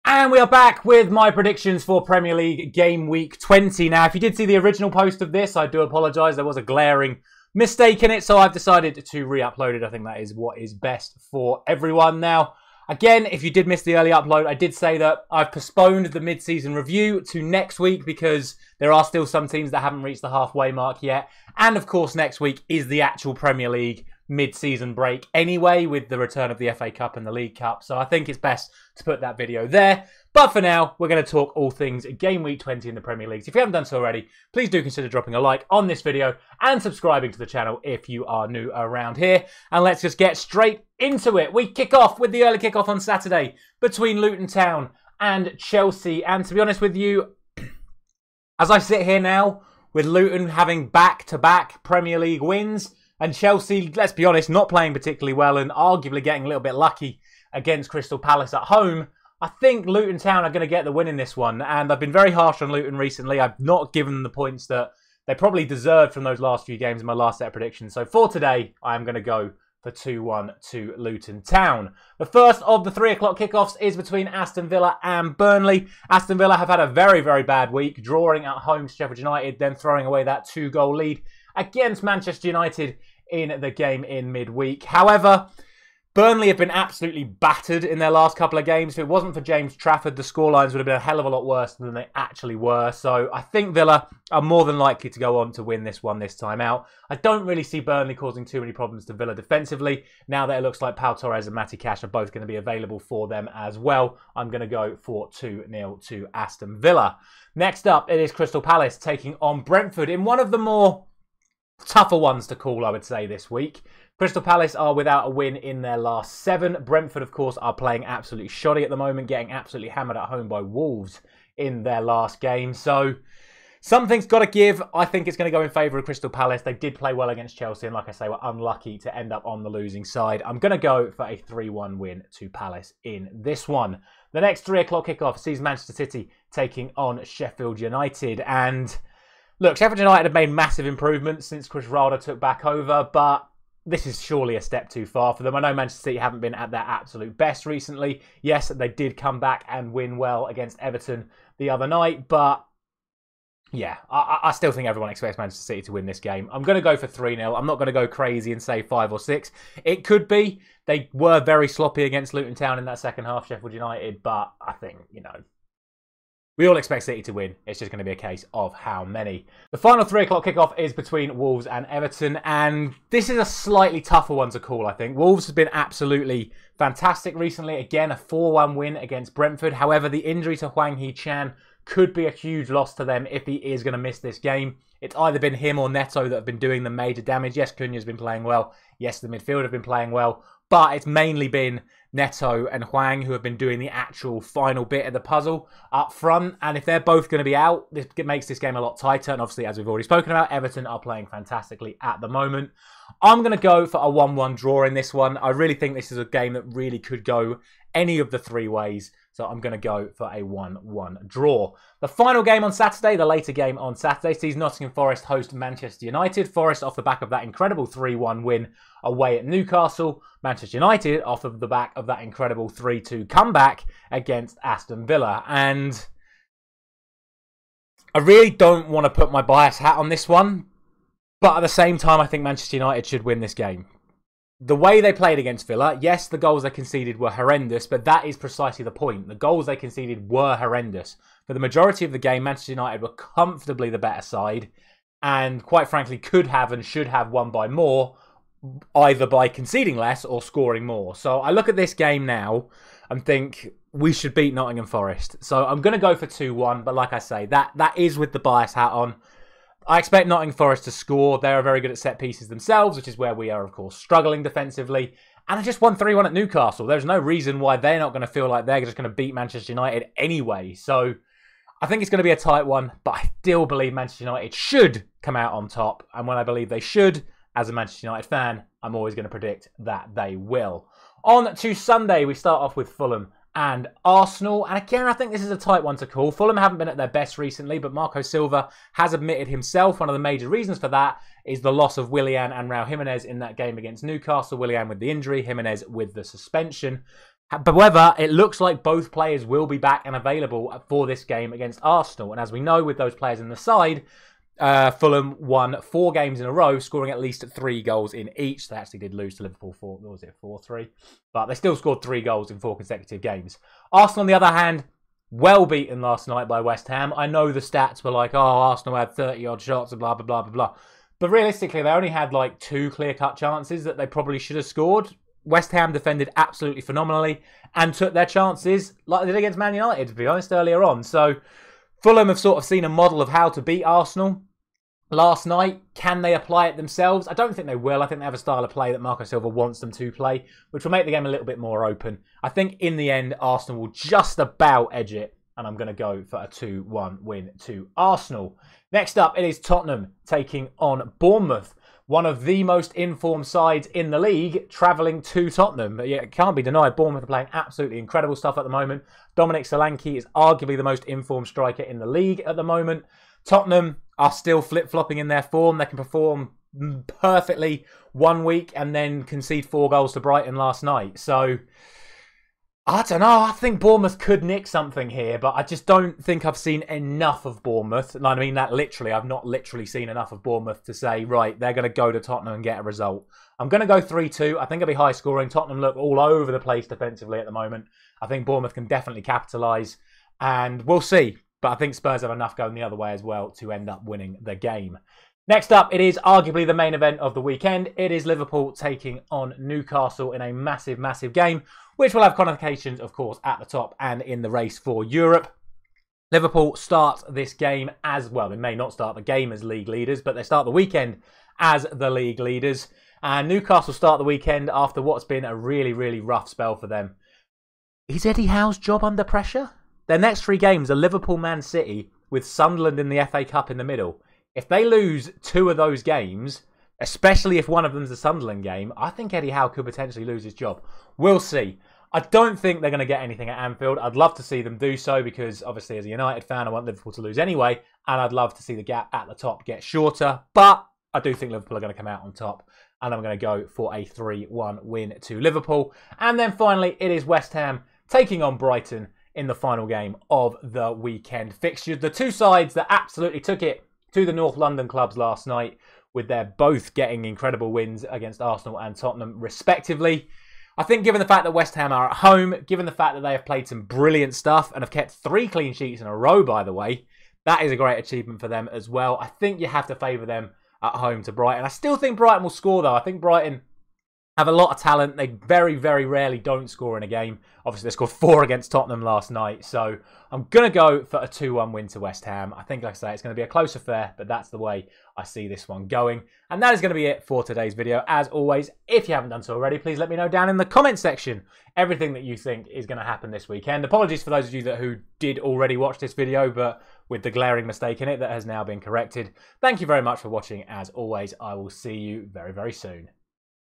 And we are back with my predictions for Premier League Game Week 20. Now, if you did see the original post of this, I do apologise. There was a glaring mistake in it, so I've decided to re-upload it. I think that is what is best for everyone. Now, again, if you did miss the early upload, I did say that I've postponed the mid-season review to next week because there are still some teams that haven't reached the halfway mark yet. And, of course, next week is the actual Premier League mid-season break anyway, with the return of the FA Cup and the League Cup. So I think it's best to put that video there. But for now, we're going to talk all things Game Week 20 in the Premier League. So if you haven't done so already, please do consider dropping a like on this video and subscribing to the channel if you are new around here. And let's just get straight into it. We kick off with the early kickoff on Saturday between Luton Town and Chelsea. And to be honest with you, as I sit here now, with Luton having back-to-back Premier League wins, and Chelsea, let's be honest, not playing particularly well and arguably getting a little bit lucky against Crystal Palace at home, I think Luton Town are going to get the win in this one. And I've been very harsh on Luton recently. I've not given them the points that they probably deserved from those last few games in my last set of predictions. So for today, I am going to go for 2-1 to Luton Town. The first of the 3 o'clock kickoffs is between Aston Villa and Burnley. Aston Villa have had a very, very bad week, drawing at home to Sheffield United, then throwing away that 2-goal lead against Manchester United in the game in midweek. However, Burnley have been absolutely battered in their last couple of games. If it wasn't for James Trafford, the scorelines would have been a hell of a lot worse than they actually were. So I think Villa are more than likely to go on to win this one this time out. I don't really see Burnley causing too many problems to Villa defensively. Now that it looks like Pau Torres and Matty Cash are both going to be available for them as well, I'm going to go for 2-0 to Aston Villa. Next up, it is Crystal Palace taking on Brentford in one of the more tougher ones to call, I would say, this week. Crystal Palace are without a win in their last 7. Brentford, of course, are playing absolutely shoddy at the moment, getting absolutely hammered at home by Wolves in their last game. So something's got to give. I think it's going to go in favour of Crystal Palace. They did play well against Chelsea, and like I say, were unlucky to end up on the losing side. I'm going to go for a 3-1 win to Palace in this one. The next 3 o'clock kickoff sees Manchester City taking on Sheffield United. And look, Sheffield United have made massive improvements since Chris Wilder took back over, but this is surely a step too far for them. I know Manchester City haven't been at their absolute best recently. Yes, they did come back and win well against Everton the other night, but yeah, I still think everyone expects Manchester City to win this game. I'm going to go for 3-0. I'm not going to go crazy and say 5 or 6. It could be. They were very sloppy against Luton Town in that second half, Sheffield United, but I think, we all expect City to win. It's just going to be a case of how many. The final 3 o'clock kickoff is between Wolves and Everton, and this is a slightly tougher one to call, I think. Wolves have been absolutely fantastic recently. Again, a 4-1 win against Brentford. However, the injury to Hwang Hee-chan could be a huge loss to them if he is going to miss this game. It's either been him or Neto that have been doing the major damage. Yes, Cunha's been playing well. Yes, the midfield have been playing well. But it's mainly been Neto and Hwang who have been doing the actual final bit of the puzzle up front. And if they're both going to be out, it makes this game a lot tighter. And obviously, as we've already spoken about, Everton are playing fantastically at the moment. I'm going to go for a 1-1 draw in this one. I really think this is a game that really could go any of the 3 ways. So I'm going to go for a 1-1 draw. The final game on Saturday, the later game on Saturday, sees Nottingham Forest host Manchester United. Forest off the back of that incredible 3-1 win away at Newcastle. Manchester United off of the back of that incredible 3-2 comeback against Aston Villa. And I really don't want to put my bias hat on this one. But at the same time, I think Manchester United should win this game. The way they played against Villa, yes, the goals they conceded were horrendous, but that is precisely the point. The goals they conceded were horrendous. For the majority of the game, Manchester United were comfortably the better side and, quite frankly, could have and should have won by more, either by conceding less or scoring more. So I look at this game now and think we should beat Nottingham Forest. So I'm going to go for 2-1, but like I say, that is with the bias hat on. I expect Nottingham Forest to score. They're very good at set pieces themselves, which is where we are, of course, struggling defensively. And I just won 3-1 at Newcastle. There's no reason why they're not going to feel like they're just going to beat Manchester United anyway. So I think it's going to be a tight one, but I still believe Manchester United should come out on top. And when I believe they should, as a Manchester United fan, I'm always going to predict that they will. On to Sunday, we start off with Fulham and Arsenal. And again, I think this is a tight one to call. Fulham haven't been at their best recently, but Marco Silva has admitted himself one of the major reasons for that is the loss of Willian and Raul Jimenez in that game against Newcastle. Willian with the injury, Jimenez with the suspension. However, it looks like both players will be back and available for this game against Arsenal. And as we know, with those players in the side, Fulham won 4 games in a row, scoring at least 3 goals in each. They actually did lose to Liverpool 4-3? But they still scored 3 goals in 4 consecutive games. Arsenal, on the other hand, well beaten last night by West Ham. I know the stats were like, oh, Arsenal had 30-odd shots and blah, blah, blah, blah, blah. But realistically, they only had like 2 clear-cut chances that they probably should have scored. West Ham defended absolutely phenomenally and took their chances like they did against Man United, to be honest, earlier on. So Fulham have sort of seen a model of how to beat Arsenal last night. Can they apply it themselves? I don't think they will. I think they have a style of play that Marco Silva wants them to play, which will make the game a little bit more open. I think in the end, Arsenal will just about edge it, and I'm going to go for a 2-1 win to Arsenal. Next up, it is Tottenham taking on Bournemouth. One of the most informed sides in the league, travelling to Tottenham. Yeah, it can't be denied. Bournemouth are playing absolutely incredible stuff at the moment. Dominic Solanke is arguably the most informed striker in the league at the moment. Tottenham are still flip-flopping in their form. They can perform perfectly one week and then concede 4 goals to Brighton last night. So, I don't know. I think Bournemouth could nick something here, but I just don't think I've seen enough of Bournemouth. And I mean that literally. I've not literally seen enough of Bournemouth to say, right, they're going to go to Tottenham and get a result. I'm going to go 3-2. I think it'll be high scoring. Tottenham look all over the place defensively at the moment. I think Bournemouth can definitely capitalise, and we'll see. But I think Spurs have enough going the other way as well to end up winning the game. Next up, it is arguably the main event of the weekend. It is Liverpool taking on Newcastle in a massive, massive game, which will have connotations, of course, at the top and in the race for Europe. Liverpool start this game as well. They may not start the game as league leaders, but they start the weekend as the league leaders. And Newcastle start the weekend after what's been a really, really rough spell for them. Is Eddie Howe's job under pressure? Their next 3 games are Liverpool, Man City, with Sunderland in the FA Cup in the middle. If they lose 2 of those games, especially if one of them's a Sunderland game, I think Eddie Howe could potentially lose his job. We'll see. I don't think they're going to get anything at Anfield. I'd love to see them do so because, obviously, as a United fan, I want Liverpool to lose anyway, and I'd love to see the gap at the top get shorter. But I do think Liverpool are going to come out on top, and I'm going to go for a 3-1 win to Liverpool. And then finally, it is West Ham taking on Brighton in the final game of the weekend fixtures. The 2 sides that absolutely took it to the North London clubs last night, with their both getting incredible wins against Arsenal and Tottenham, respectively. I think given the fact that West Ham are at home, given the fact that they have played some brilliant stuff and have kept 3 clean sheets in a row, by the way, that is a great achievement for them as well. I think you have to favour them at home to Brighton. I still think Brighton will score, though. I think Brighton have a lot of talent. They very, very rarely don't score in a game. Obviously, they scored 4 against Tottenham last night. So I'm going to go for a 2-1 win to West Ham. I think, like I say, it's going to be a close affair, but that's the way I see this one going. And that is going to be it for today's video. As always, if you haven't done so already, please let me know down in the comment section everything that you think is going to happen this weekend. Apologies for those of you who did already watch this video, but with the glaring mistake in it that has now been corrected. Thank you very much for watching. As always, I will see you very, very soon.